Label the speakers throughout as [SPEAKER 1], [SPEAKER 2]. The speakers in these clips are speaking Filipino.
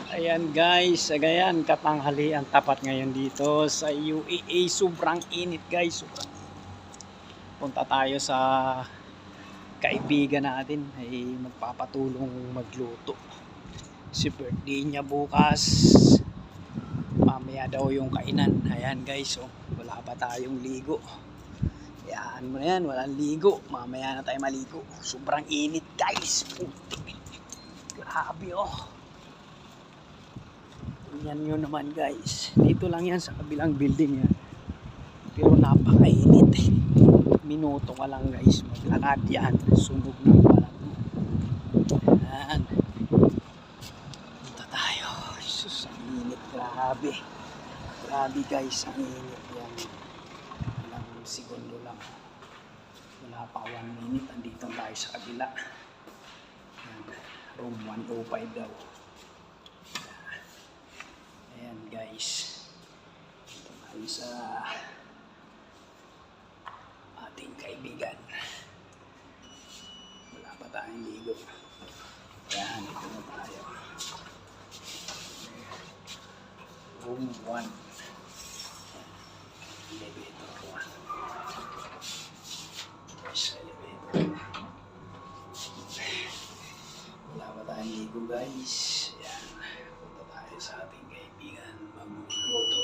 [SPEAKER 1] Ayan guys, agayan katanghalian tapat ngayon dito sa UAE. Sobrang init guys, sobrang. Punta tayo sa kaibigan natin ay magpapatulong magluto. Si birthday niya bukas. Mamaya daw yung kainan. Ayan guys, oh, wala pa tayong ligo. Ayan mo na yan, walang ligo. Mamaya na tayo maligo. Sobrang init guys. Putik. Grabe oh. Yan yun naman guys. Dito lang yan sa kabilang building yan. Pero napakainit. Minuto ka lang guys. Maglakad yan. Sunog ng balat mo. Yan. Punta tayo. Jesus, ang init. Grabe. Grabe guys. Ang init yan. Ilang segundo lang. Wala pa 1 minute. Andito tayo sa kabila. Yan. Room 105 daw. Ayan guys, ito tayo sa ating kaibigan. Wala pa tayong ligo. Ayan, ito na tayo. Room 1. Elevator 1. Sa elevator. Wala pa tayong ligo guys. Ayan, punta tayo sa ating kaibigan magluto.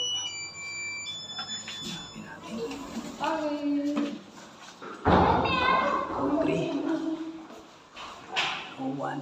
[SPEAKER 1] Hanapin natin. O3. O1.